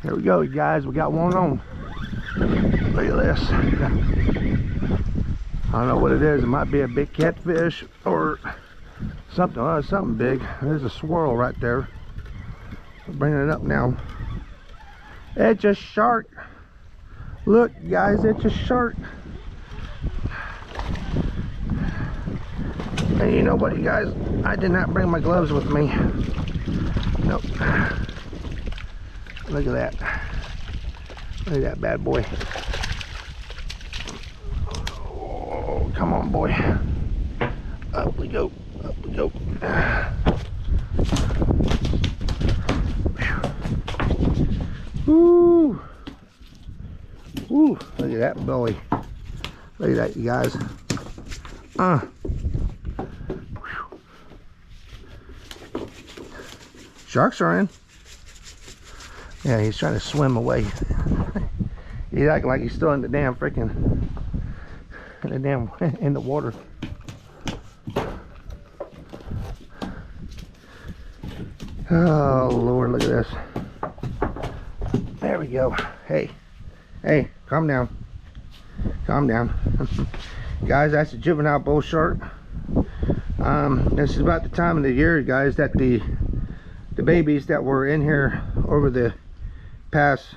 Here we go, guys. We got one on. Look at this. I don't know what it is. It might be a big catfish or something. Oh, it's something big. There's a swirl right there. We're bringing it up now. It's a shark. Look, guys, it's a shark. And you know what, you guys? I did not bring my gloves with me. Nope. Look at that. Look at that bad boy. Oh, come on, boy. Up we go. Up we go. Woo! Woo! Look at that belly. Look at that, you guys. Sharks are in. Yeah, he's trying to swim away. He's acting like he's still in the damn freaking in the water. Oh Lord, look at this. There we go. Hey, calm down. Calm down. Guys, that's a juvenile bull shark. This is about the time of the year, guys, that the babies that were in here over the past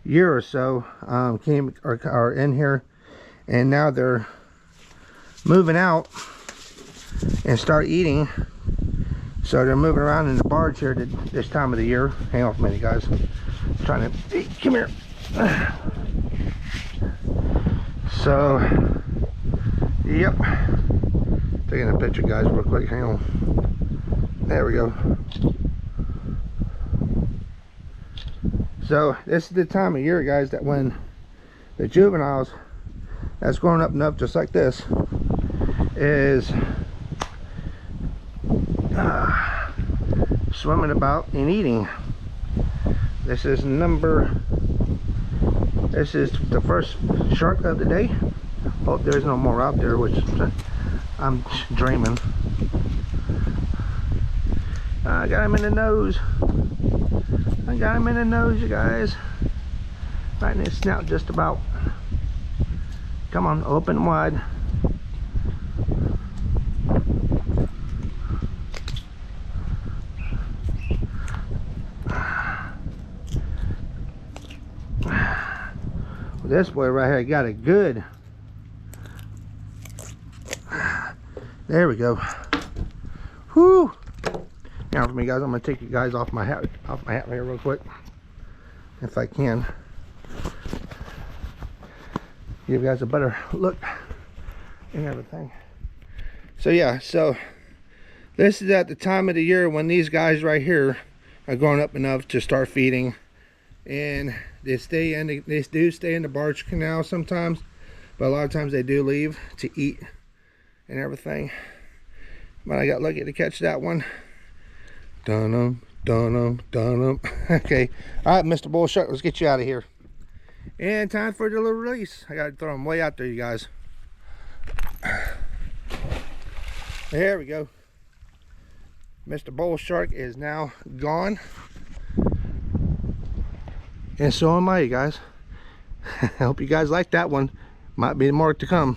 year or so are in here, and now they're moving out and start eating. So they're moving around in the barge here this time of the year. Hang on for a minute, guys. I'm trying to come here. So yep, taking a picture, guys, real quick. Hang on. There we go. So this is the time of year, guys, that when the juveniles that's growing up and up just like this is swimming about and eating. This is the first shark of the day. Hope there's no more out there, which I'm dreaming. I got him in the nose. I got him in the nose, you guys. Right in his snout, just about. Come on, open wide. This boy right here got it good. There we go. Whoo! Now for me, guys, I'm gonna take you guys off my hat right here real quick, if I can. Give you guys a better look and everything. So yeah, so this is at the time of the year when these guys right here are growing up enough to start feeding, and they do stay in the barge canal sometimes, but a lot of times they do leave to eat and everything. But I got lucky to catch that one. Dun-dum, dun-dum, dun-dum. Okay, all right, Mr. Bull Shark, let's get you out of here. And time for the little release. I gotta throw him way out there, you guys. There we go. Mr. Bull Shark is now gone. And so am I, you guys. I hope you guys like that one. Might be more to come.